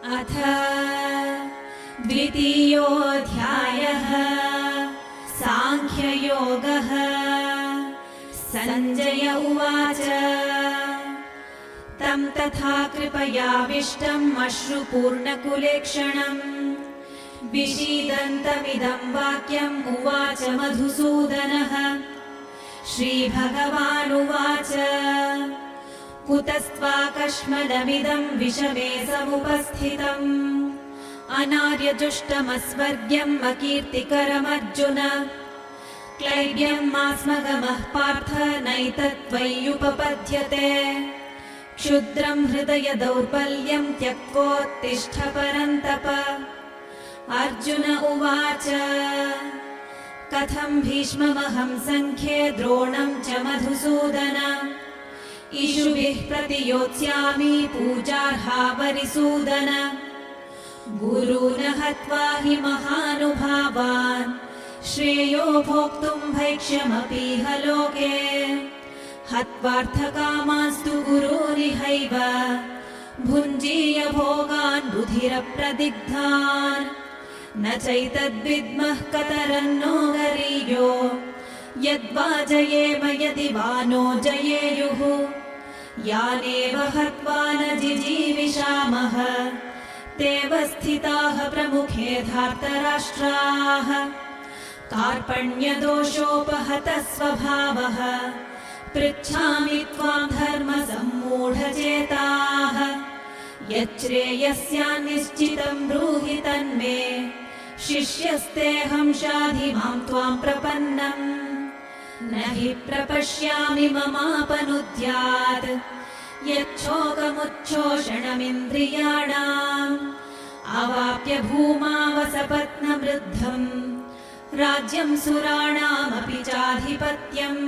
अथ द्वितीयोऽध्यायः सांख्ययोगः। सञ्जय उवाच तं तथा कृपयाविष्टम् अश्रुपूर्णकुलेक्षणम् विषीदन्तमिदं वाक्यम् उवाच मधुसूदनः। श्रीभगवानुवाच कुतस्त्वाकश्मलमिदं विषमे समुपस्थितम् अनार्यजुष्टमस्वर्ग्यम् अकीर्तिकरमर्जुन। क्लैब्यमास्मगमः पार्थ नैतत्त्वय्युपपद्यते क्षुद्रं हृदय दौर्बल्यं त्यक्त्वोत्तिष्ठ परन्तप। अर्जुन उवाच कथं भीष्ममहं सङ्ख्ये द्रोणं च मधुसूदन। इषुभिः प्रतियोत्स्यामि पूजार्हा वरिसूदन। गुरून् हत्वा हि महानुभावान् श्रेयो भोक्तुं भैक्ष्यमपीह लोके। हत्वार्थकामांस्तु गुरूनिहैव भुञ्जीय भोगान् रुधिरप्रदिग्धान्। न चैतद्विद्मः कतरन्नो गरीयो यद्वा जयेम यदि वा नो जयेयुः। यानेव हत्वा न जिजीविषामः तेव स्थिताः प्रमुखे धार्तराष्ट्राः। कार्पण्यदोषोपहतः स्वभावः पृच्छामि त्वां धर्मसम्मूढचेताः। यच्छ्रेयस्यान्निश्चितं ब्रूहि तन्मे शिष्यस्तेऽहं शाधि मां त्वां प्रपन्नम्। न हि प्रपश्यामि ममापनुद्यात् यच्छोकमुच्छोषणमिन्द्रियाणाम्। अवाप्य भूमावसपत्नवृद्धम् राज्यं सुराणामपि चाधिपत्यम्।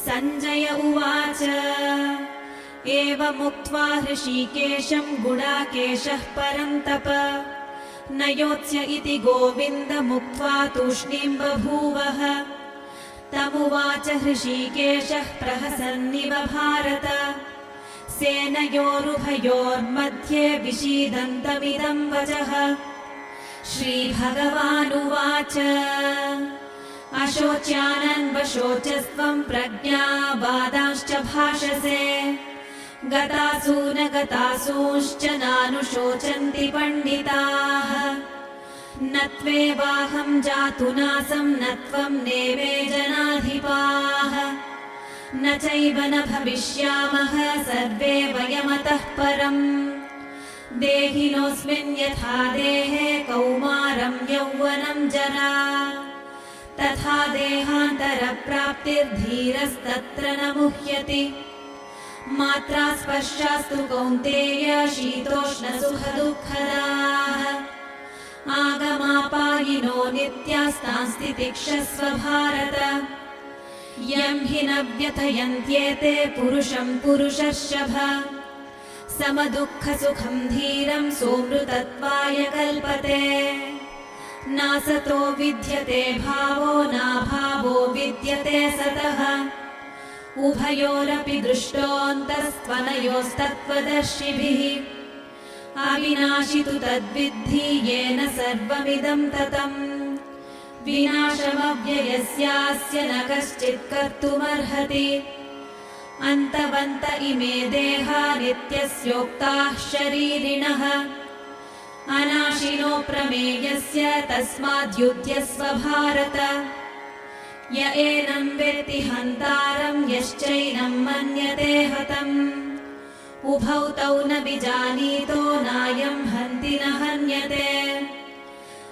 सञ्जय उवाच एवमुक्त्वा हृषीकेशं गुडाकेशः परन्तप न योत्स्य इति गोविन्दमुक्त्वा तूष्णीं बभूवः। तमुवाच हृषीकेशः प्रहसन्निव भारत सेनयोरुभयोर्मध्ये विषीदन्तमिदं वचः। श्रीभगवानुवाच अशोच्यानन्वशोचस्त्वं प्रज्ञावादांश्च भाषसे। गतासु न गतासूंश्च नानुशोचन्ति पण्डिताः। न त्वेवाहं जातु नासं न त्वं नेमे जनाधिपाः। न चैव न भविष्यामः सर्वे वयमतः परम्। देहिनोऽस्मिन् यथा देहे कौमारं यौवनं जरा तथा देहान्तरप्राप्तिर्धीरस्तत्र न मुह्यति। मात्रा स्पर्शास्तु कौन्तेय शीतोष्णसुखदुःखदाः। आगमापायिनो नित्यास्तांस्तितिक्षस्व भारत। यं हि न व्यथयन्त्येते पुरुषं पुरुषर्षभ। समदुःखसुखं धीरं सोऽमृतत्वाय कल्पते। नासतो विद्यते भावो नाभावो विद्यते सतः। उभयोरपि दृष्टोऽन्तस्त्वनयोस्तत्त्वदर्शिभिः। अविनाशि तु तद्विद्धि येन सर्वमिदं ततम्। विनाशमव्ययस्यास्य न कश्चित् कर्तुमर्हति। अन्तवन्त इमे देहा नित्यस्योक्ताः शरीरिणः। अनाशिनो प्रमेयस्य तस्माद्युध्यस्व भारत। य एनं वेत्ति हन्तारं यश्चैनं मन्यते हतम्। उभौ तौ न विजानीतो नायं हन्ति न हन्यते।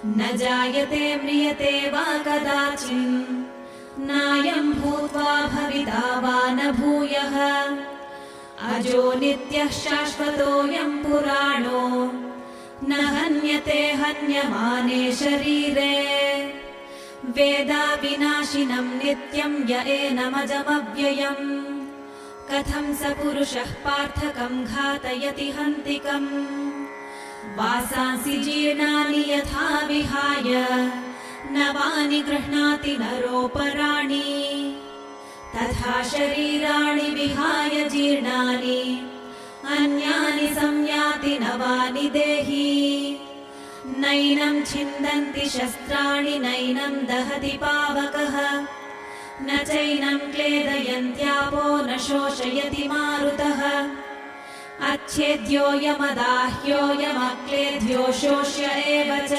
न जायते म्रियते वा कदाचित् नायं भूत्वा भविता वा न भूयः। अजो नित्यः शाश्वतोऽयं पुराणो न हन्यते हन्यमाने शरीरे। वेदाविनाशिनं नित्यं य एनमजमव्ययम्। कथं स पुरुषः पार्थकं घातयति हन्तिकम्। वासांसि जीर्णानि यथा विहाय नवानि गृह्णाति नरोपराणि। तथा शरीराणि विहाय जीर्णानि अन्यानि संयाति नवानि देहि नैनं छिन्दन्ति शस्त्राणि नैनं दहति पावकः न चैनं क्लेदयन्त्यापो न शोषयति मारुतः अच्छेद्योऽयमदाह्योऽयमक्लेद्यो शोष्य एव च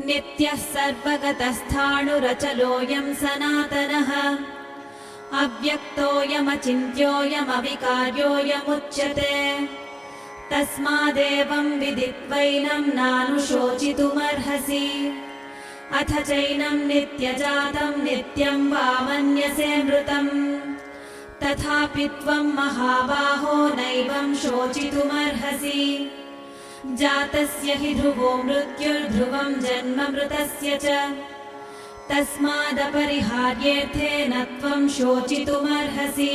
नित्यः सर्वगतस्थाणुरचलोऽयं सनातनः अव्यक्तोऽयमचिन्त्योऽयमविकार्योऽयमुच्यते तस्मादेवं विदित्वैनं नानुशोचितुमर्हसि अथ चैनं नित्यजातं नित्यं वा मन्यसे मृतम् तथापि त्वं महाबाहो नैवं शोचितुमर्हसि जातस्य हि ध्रुवो मृत्युर्ध्रुवं जन्म मृतस्य च तस्मादपरिहार्येऽर्थे न त्वं शोचितुमर्हसि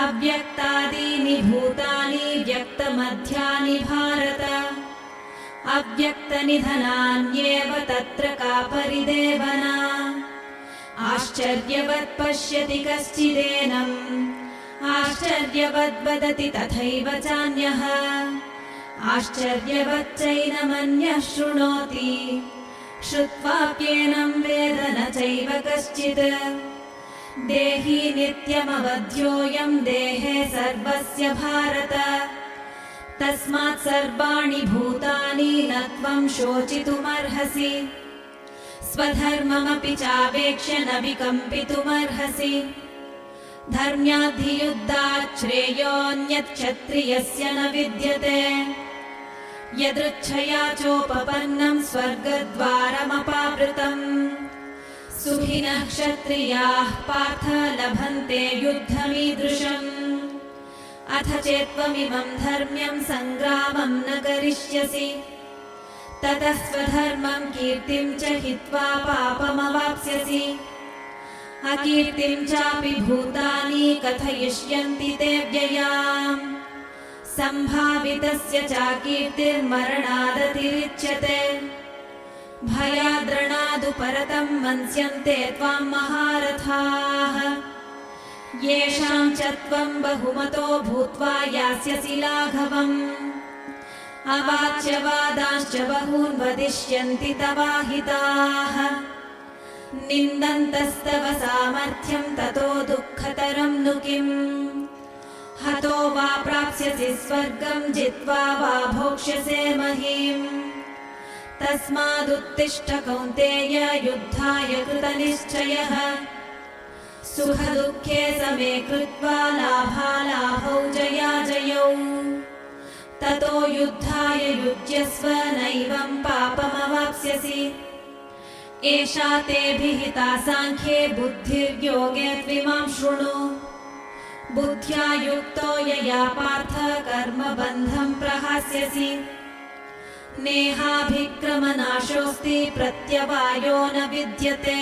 अव्यक्तादीनि भूतानि व्यक्तमध्यानि भारत अव्यक्तनिधनान्येव तत्र का परिदेवना आश्चर्यवत् पश्यति कश्चिदेनम् आश्चर्यवद् वदति तथैव चान्यः आश्चर्यवच्चैनमन्यः शृणोति श्रुत्वाप्येनं वेद न चैव कश्चित् देही नित्यमवध्योऽयं देहे सर्वस्य भारत तस्मात् सर्वाणि भूतानि न त्वं शोचितुमर्हसि स्वधर्ममपि चावेक्ष्य न विकम्पितुमर्हसि धर्म्याद्धियुद्धात् श्रेयोऽन्यत् क्षत्रियस्य न विद्यते यदृच्छया चोपपन्नं स्वर्गद्वारमपावृतम् सुखिनः क्षत्रियाः पार्थ लभन्ते युद्धमीदृशम् अथ चेत्त्वमिमं धर्म्यं सङ्ग्रामं न करिष्यसि ततः स्वधर्मं कीर्तिं च हित्वा पापमवाप्स्यसि अकीर्तिं चापि भूतानि कथयिष्यन्ति ते व्ययाम् सम्भावितस्य चाकीर्तिर्मरणादतिरिच्यते भयाद्रणादुपरतं मन्स्यन्ते त्वां महारथाः येषां च त्वं बहुमतो भूत्वा यास्यसि लाघवम् अवाच्यवादांश्च बहून् वदिष्यन्ति तवाहिताः निन्दन्तस्तव सामर्थ्यं ततो दुःखतरं नु किम् हतो वा प्राप्स्यसि स्वर्गं जित्वा वा भोक्ष्यसे महीम् तस्मादुत्तिष्ठ कौन्तेय युद्धाय कृतनिश्चयः सुखदुःखे समे कृत्वा लाभालाभौ जयाजयौ ततो युद्धाय युज्यस्व नैवं पापमवाप्स्यसि एषा ते विहिता साङ्ख्ये बुद्धिर्योगे त्विमां शृणु बुद्ध्या युक्तो यया पार्थ कर्मबन्धं प्रहास्यसि नेहाभिक्रमनाशोऽस्ति प्रत्यवायो न विद्यते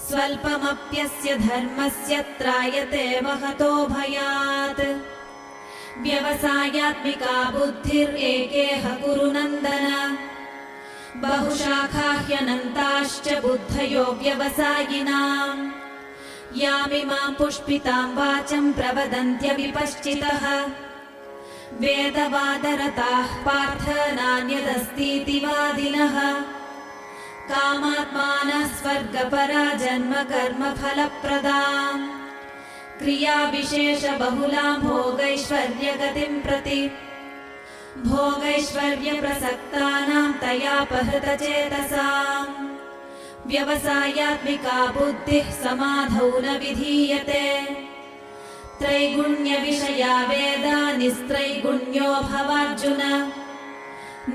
स्वल्पमप्यस्य धर्मस्य त्रायते महतो भयात् व्यवसायात्मिका बुद्धिरेकेह कुरु नन्दन बहुशाखा ह्यनन्ताश्च बुद्धयो व्यवसायिनाम् यामिमां पुष्पितां वाचं प्रवदन्त्यविपश्चितः वेदवादरताः पार्थ नान्यदस्तीति वादिनः कामात्मानः स्वर्गपरा जन्म कर्म फलप्रदाम् क्रियाविशेषबहुलां भोगैश्वर्यगतिं प्रति भोगैश्वर्यप्रसक्तानां तयापहृतचेतसाम् व्यवसायात्मिका बुद्धिः समाधौ न विधीयते त्रैगुण्यविषया वेदा निस्त्रैगुण्यो भवार्जुन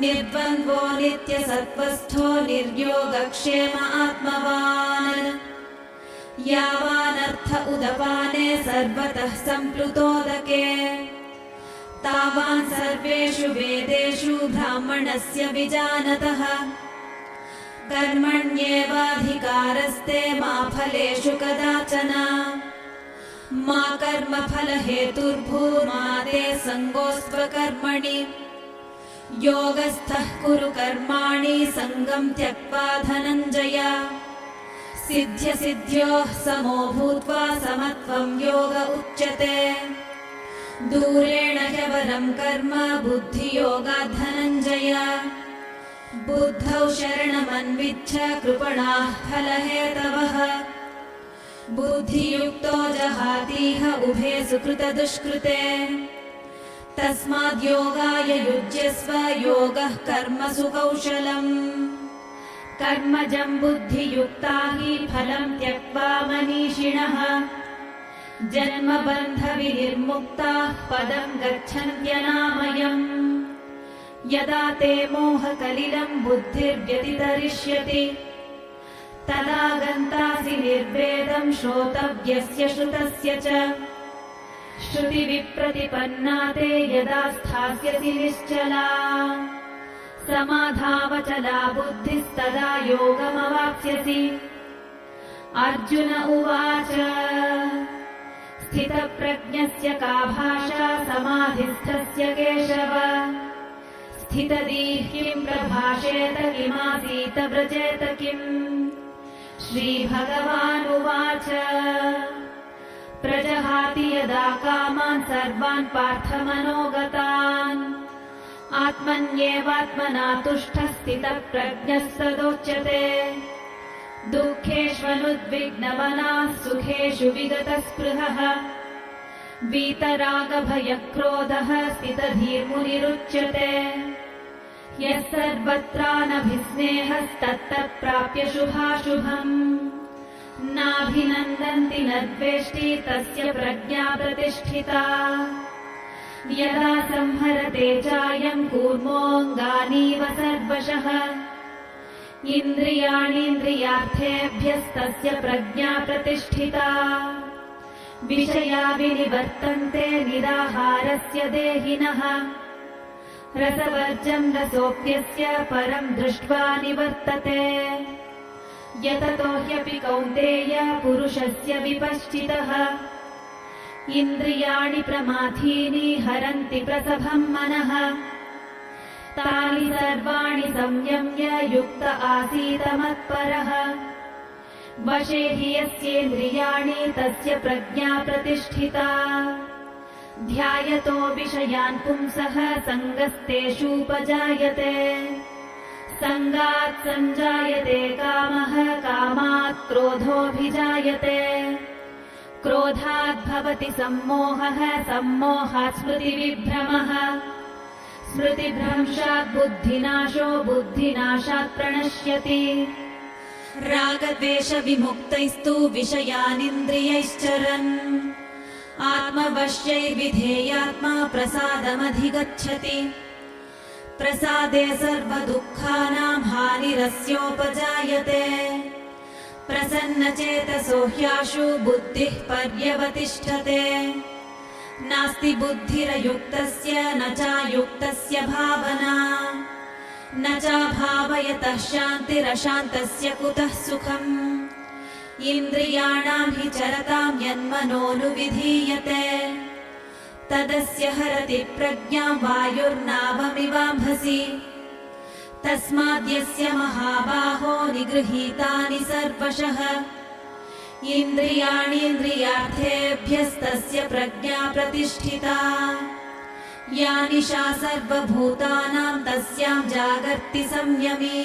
निर्द्वन्द्वो नित्यसत्त्वस्थो निर्योगक्षेम आत्मवान् यावानर्थ उदपाने सर्वतः सम्प्लुतोदके तावान् सर्वेषु वेदेषु ब्राह्मणस्य विजानतः कर्मण्येवाधिकारस्ते मा फलेषु कदाचन मा कर्मफलहेतुर्भूर्मा ते सङ्गोऽस्त्वकर्मणि योगस्थः कुरु कर्माणि सङ्गं त्यक्त्वा धनञ्जय सिद्ध्यसिद्ध्योः समो भूत्वा समत्वं योग उच्यते दूरेण ह्यवरं कर्म बुद्धियोगात् धनञ्जय बुद्धौ शरणमन्विच्छ कृपणाः फलहेतवः बुद्धियुक्तो जहातीह उभे सुकृतदुष्कृते तस्माद् योगाय युज्यस्व योगः कर्मसु कौशलम् कर्मजं बुद्धियुक्ता हि फलं त्यक्त्वा मनीषिणः जन्मबन्धविनिर्मुक्ताः पदं गच्छन्त्यनामयम् यदा ते मोहकलिलं बुद्धिर्व्यतितरिष्यति तदा गन्तासि निर्वेदं श्रोतव्यस्य श्रुतस्य च श्रुतिविप्रतिपन्ना ते यदा स्थास्यसि निश्चला समाधावचला बुद्धिस्तदा योगमवाप्स्यसि अर्जुन उवाच स्थितप्रज्ञस्य का भाषा समाधिस्थस्य केशव स्थितधीः किं प्रभाषेत किमासीत व्रजेत किम् श्रीभगवानुवाच प्रजहाति यदा कामान् सर्वान् पार्थमनोगतान् आत्मन्येवात्मना तुष्टः स्थितप्रज्ञस्तदोच्यते दुःखेष्वनुद्विग्नमनाः सुखेषु विगतस्पृहः वीतरागभयक्रोधः स्थितधीर्मुनिरुच्यते यः सर्वत्रानभिस्नेहस्तत्तत्प्राप्य शुभाशुभम् नाभिनन्दन्ति न द्वेष्टि तस्य प्रज्ञा प्रतिष्ठिता यदा संहरते चायं कूर्मोऽङ्गानीव सर्वशः इन्द्रियाणीन्द्रियार्थेभ्यस्तस्य प्रज्ञा प्रतिष्ठिता विषया विनिवर्तन्ते निराहारस्य देहिनः रसवर्जं रसोऽप्यस्य परं दृष्ट्वा निवर्तते यततो ह्यपि कौन्तेय पुरुषस्य विपश्चितः इन्द्रियाणि प्रमाथीनि हरन्ति प्रसभं मनः तानि सर्वाणि संयम्य युक्त आसीत मत्परः वशे हि यस्येन्द्रियाणि तस्य प्रज्ञा प्रतिष्ठिता ध्यायतो विषयान् पुंसः सङ्गस्तेषूपजायते सङ्गात् सञ्जायते कामः कामात् क्रोधोऽभिजायते क्रोधात् भवति सम्मोहः सम्मोहात् स्मृतिविभ्रमः स्मृतिभ्रंशात् बुद्धिनाशो बुद्धिनाशात् प्रणश्यति रागद्वेषविमुक्तैस्तु विषयानिन्द्रियैश्चरन् आत्मवश्यैर्विधेयात्मा प्रसादमधिगच्छति प्रसादे सर्वदुःखानां हानिरस्योपजायते प्रसन्नचेतसो ह्याशु बुद्धिः पर्यवतिष्ठते नास्ति बुद्धिरयुक्तस्य न चायुक्तस्य भावना न चाभावयतः शान्तिरशान्तस्य कुतः सुखम् इन्द्रियाणां हि चरतां यन्मनोनुविधीयते तदस्य हरति प्रज्ञां वायुर्नावमिवाम्भसि तस्माद्यस्य महाबाहो निगृहीतानि सर्वशः इन्द्रियाणीन्द्रियार्थेभ्यस्तस्य प्रज्ञा प्रतिष्ठिता या निशा सर्वभूतानां तस्यां जागर्ति संयमी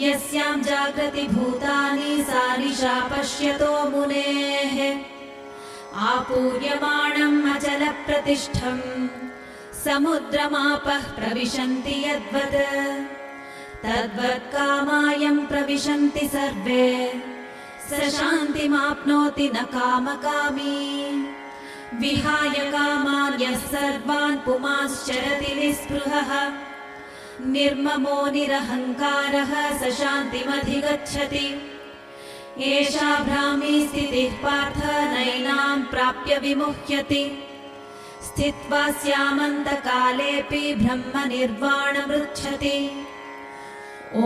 यस्यां जागृति भूतानि सा निशा पश्यतो मुनेः आपूर्यमाणम् अचलप्रतिष्ठम् समुद्रमापः प्रविशन्ति यद्वत् तद्वत् कामायं प्रविशन्ति सर्वे स शान्तिमाप्नोति न कामकामी विहाय कामान् यः सर्वान् पुमांश्चरति निःस्पृहः निर्ममो निरहङ्कारः स शान्तिमधिगच्छति एषा भ्रामी स्थितिः पार्थ नैनां प्राप्य विमुह्यति स्थित्वा स्यामन्तकालेऽपि ब्रह्मनिर्वाणमृच्छति ॐ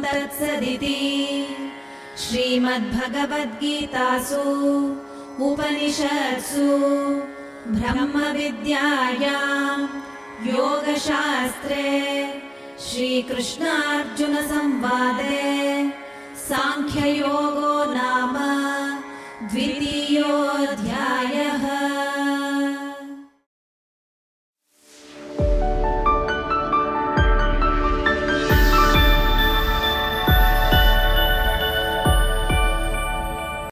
तत्सदिति श्रीमद्भगवद्गीतासु उपनिषत्सु ब्रह्मविद्यायां योगशास्त्रे श्रीकृष्णार्जुनसंवादे सांख्ययोगो नाम द्वितीयोऽध्यायः।